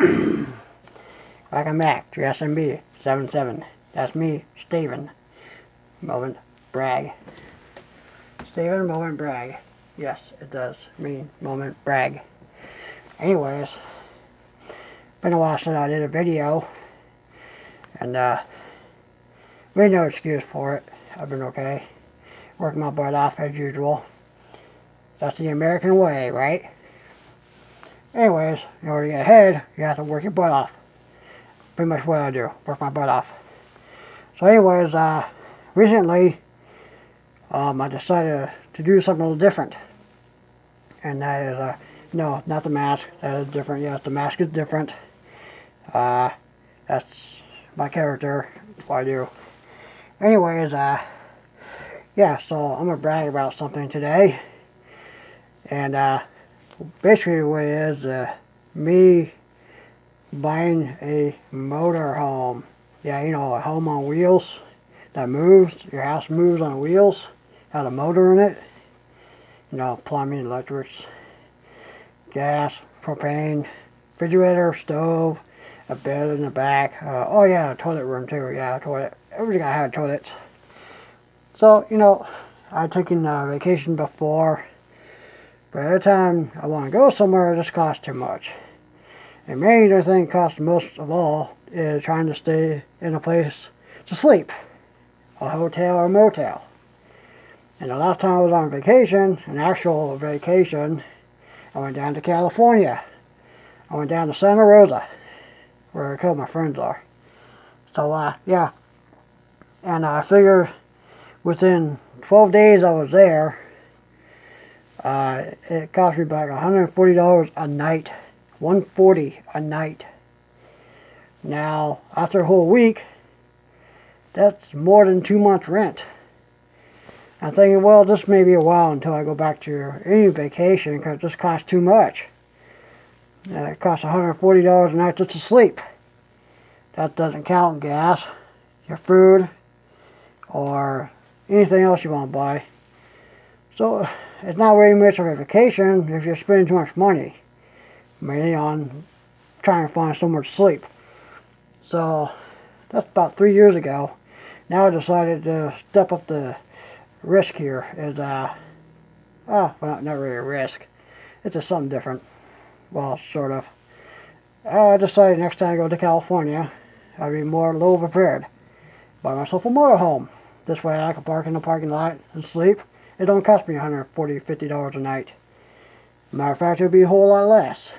Welcome back to SMB 77. That's me, Steven. Moment brag. Steven Moment brag. Yes, it does mean moment brag. Anyways, been a while since I did a video, and made no excuse for it. I've been okay. Working my butt off as usual. That's the American way, right? Anyways, in order to get ahead, you have to work your butt off. Pretty much what I do, work my butt off. So anyways, recently, I decided to do something a little different. And that is, no, not the mask, that is different. Yes, the mask is different. That's my character, that's what I do. Anyways, yeah, so I'm going to brag about something today. And, basically what it is, me buying a motorhome. Yeah, you know, a home on wheels that moves. Your house moves on wheels. Has a motor in it. You know, plumbing, electrics, gas, propane, refrigerator, stove, a bed in the back. Oh yeah, a toilet room too. Yeah, a toilet. Everything I had toilets. So, you know, I'd taken a vacation before. But every time I want to go somewhere, it just costs too much. And maybe the thing that costs most of all is trying to stay in a place to sleep. A hotel or motel. And the last time I was on vacation, an actual vacation, I went down to California. I went down to Santa Rosa, where a couple of my friends are. So, yeah. And I figured within 12 days I was there, it cost me about $140 a night. $140 a night. Now, after a whole week, that's more than 2 months rent. I'm thinking, well, this may be a while until I go back to any vacation because this costs too much. It costs $140 a night just to sleep. That doesn't count gas, your food, or anything else you want to buy. So, it's not really much of a vacation if you're spending too much money. Mainly on trying to find somewhere to sleep. So that's about 3 years ago. Now I decided to step up the risk here. Is well, not really a risk. It's just something different. Well, sort of. I decided next time I go to California, I'd be more a little prepared. Buy myself a motorhome. This way I can park in the parking lot and sleep. It don't cost me $140, $50 a night. Matter of fact, it would be a whole lot less.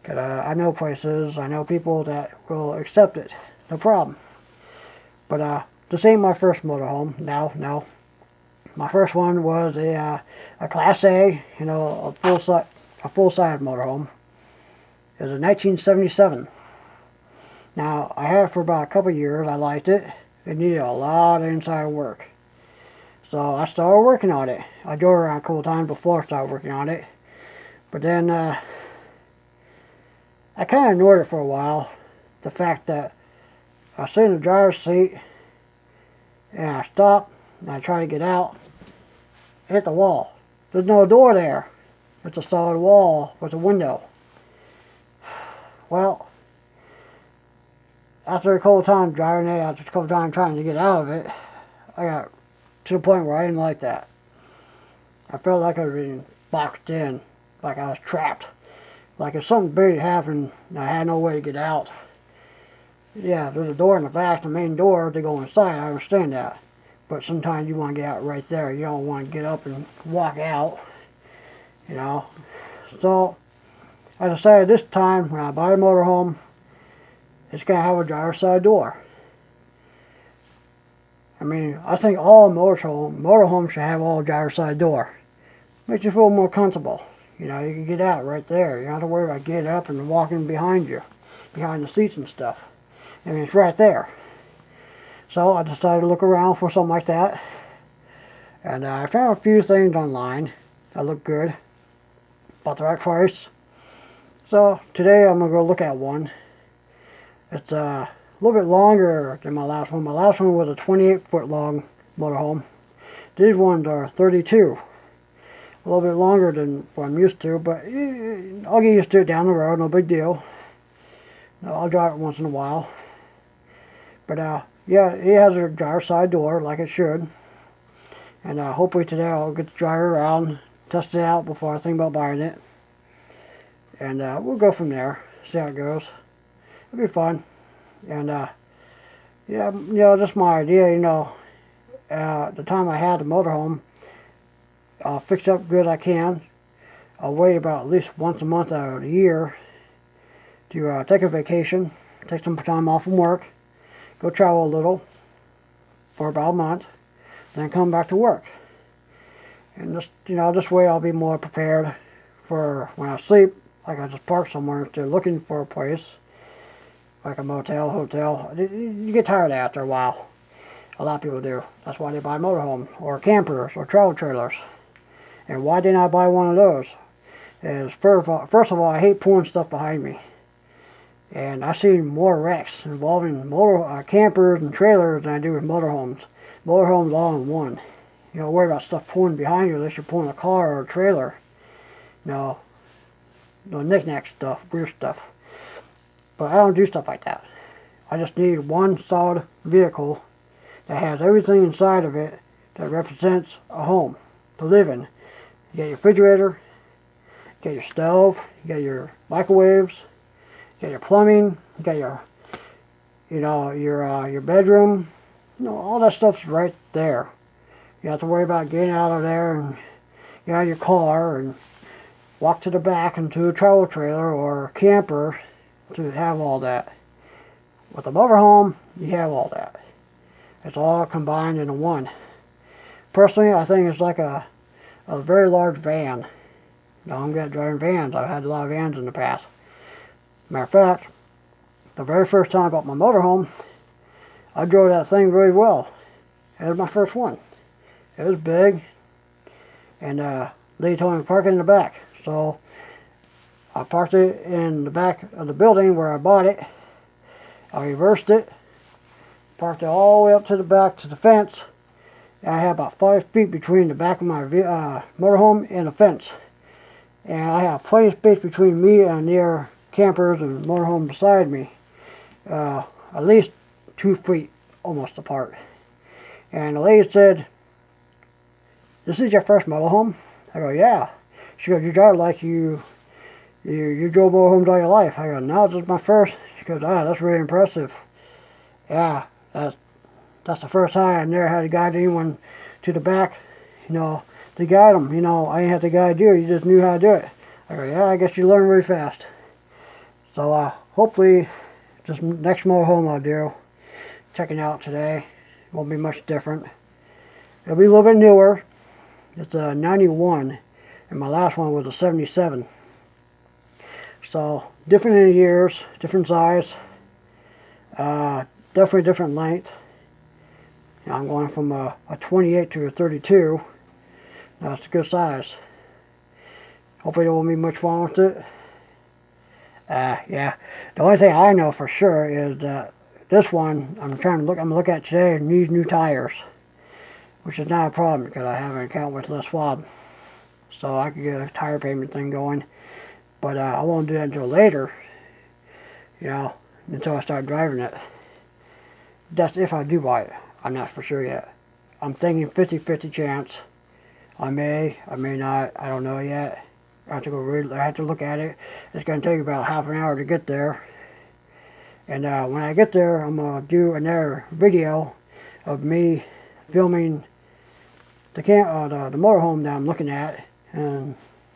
Cause I know places, I know people that will accept it, no problem. But this ain't my first motorhome. No. My first one was a Class A, you know, a full-size motorhome. It was a 1977. Now I had it for about a couple of years. I liked it. It needed a lot of inside work, so I started working on it. I drove around a couple of times before I started working on it, but then. I kind of ignored it for a while. The fact that I sit in the driver's seat and I stop and I try to get out, I hit the wall. There's no door there. It's a solid wall with a window. Well, after a couple of times driving it, after a couple of times trying to get out of it, I got to the point where I didn't like that. I felt like I was being boxed in, like I was trapped. Like if something big happened and I had no way to get out. Yeah, there's a door in the back, the main door to go inside, I understand that. But sometimes you want to get out right there. You don't want to get up and walk out, you know. So, I decided this time when I buy a motorhome, it's going to have a driver's side door. I mean, I think all motorhomes should have all driver's side door. Makes you feel more comfortable. You know, you can get out right there. You don't have to worry about getting up and walking behind you, behind the seats and stuff. I mean, it's right there. So I decided to look around for something like that. And I found a few things online that look good, about the right price. So today I'm going to go look at one. It's a little bit longer than my last one. My last one was a 28-foot long motorhome. These ones are 32. A little bit longer than what I'm used to, but I'll get used to it down the road, no big deal. I'll drive it once in a while. But yeah, it has a driver's side door like it should. And hopefully today I'll get to drive it around, test it out before I think about buying it. And we'll go from there, see how it goes. It'll be fun. And yeah, just my idea, the time I had the motorhome, I'll fix it up good as I can. I'll wait about at least once a month out of the year to take a vacation, take some time off from work, go travel a little for about a month, then come back to work. And just, this way I'll be more prepared for when I sleep. Like I just park somewhere instead of looking for a place, like a motel, hotel. You get tired after a while. A lot of people do. That's why they buy motorhomes or campers or travel trailers. And why didn't I buy one of those? Is first of all, I hate pulling stuff behind me. And I've seen more wrecks involving campers and trailers than I do with motorhomes. Motorhomes all in one. You don't worry about stuff pulling behind you unless you're pulling a car or a trailer. No knick-knack stuff, weird stuff. But I don't do stuff like that. I just need one solid vehicle that has everything inside of it that represents a home to live in. You got your refrigerator, you got your stove, you got your microwaves, you got your plumbing, you got your, your bedroom. All that stuff's right there. You don't have to worry about getting out of there and get out of your car and walk to the back into a travel trailer or a camper to have all that. With a motorhome, you have all that. It's all combined into one. Personally, I think it's like a very large van. I'm good at driving vans. I've had a lot of vans in the past. Matter of fact, the very first time I bought my motorhome, I drove that thing really well. It was my first one. It was big, and lady told me to park it in the back. So I parked it in the back of the building where I bought it. I reversed it, parked it all the way up to the back to the fence. And I had about 5 feet between the back of my motorhome and the fence. And I have plenty of space between me and their campers and motorhome beside me. At least 2 feet almost apart. And the lady said, "This is your first motorhome?" I go, "Yeah." She goes, "You drive like you drove motorhomes all your life." I go, "No, this is my first." She goes, "That's really impressive." Yeah, that's the first time I never had to guide anyone to the back, to guide them. I didn't have to guide you. You just knew how to do it. I go, "Yeah, I guess you learn really fast." So hopefully this next motorhome I'll do, checking out today, won't be much different. It'll be a little bit newer. It's a 91, and my last one was a 77. So different in years, different size, definitely different length. I'm going from a 28 to a 32. That's a good size. Hopefully there won't be much wrong with it. Yeah. The only thing I know for sure is that this one I'm gonna look at today needs new tires, which is not a problem because I have an account with Les Schwab, so I could get a tire payment thing going. But I won't do that until later, until I start driving it. That's if I do buy it. I'm not for sure yet. I'm thinking 50-50 chance. I may not. I don't know yet. I have to I have to look at it. It's going to take about half an hour to get there. And when I get there, I'm going to do another video of me filming the motorhome that I'm looking at, and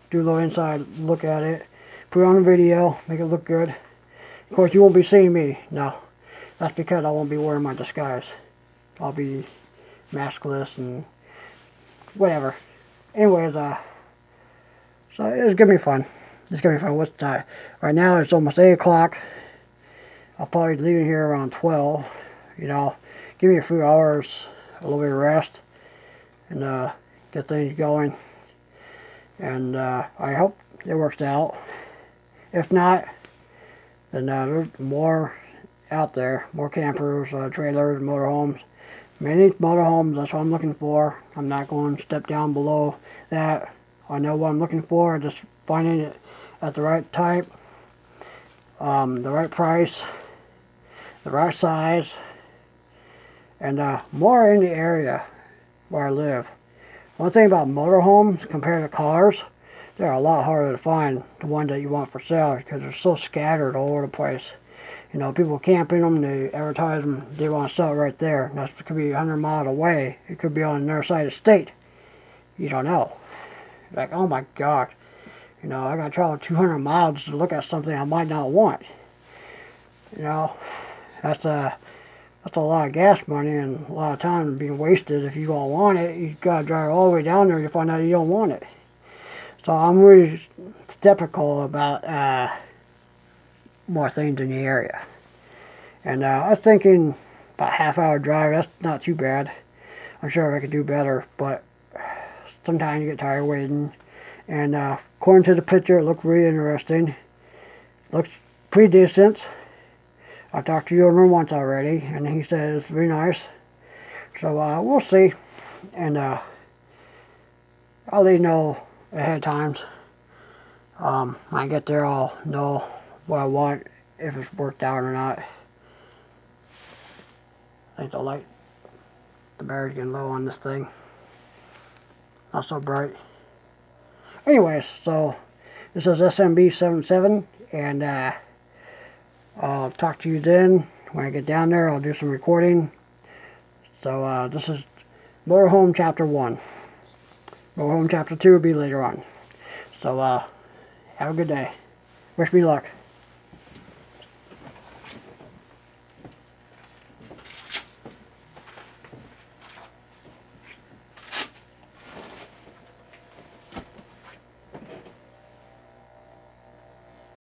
do a little inside look at it, put it on the video, make it look good. Of course, you won't be seeing me. No, that's because I won't be wearing my disguise. I'll be maskless and whatever. Anyways, so it's gonna be fun. It's gonna be fun. What's the time? Right now it's almost 8 o'clock. I'll probably be leaving here around 12. Give me a few hours, a little bit of rest, and get things going. And I hope it works out. If not, then there's more out there, more campers, trailers, motorhomes. Many motorhomes, that's what I'm looking for. I'm not going to step down below that. I know what I'm looking for, just finding it at the right type. the right price, the right size, and more in the area where I live. One thing about motorhomes compared to cars, they're a lot harder to find the one that you want for sale because they're so scattered all over the place. You know, people camping them, they advertise them, they want to sell it right there. And that could be 100 miles away. It could be on another side of the state. You don't know. Like, oh my God. You know, I got to travel 200 miles to look at something I might not want. You know, that's a lot of gas money and a lot of time being wasted. If you don't want it, you got to drive all the way down there to find out you don't want it. So I'm really skeptical about more things in the area. And I was thinking about half-hour drive, that's not too bad. I'm sure I could do better, but sometimes you get tired waiting. And according to the picture, it looked really interesting. Looks pretty decent. I talked to the owner once already, and he said it's very nice. So we'll see. And I'll let you know ahead of time. When I get there, I'll know what I want, if it's worked out or not. I think the battery's getting low on this thing. Not so bright. Anyways, so this is SMB77, and I'll talk to you then. When I get down there, I'll do some recording. So this is Motorhome Chapter 1. Motorhome Chapter 2 will be later on. So have a good day. Wish me luck.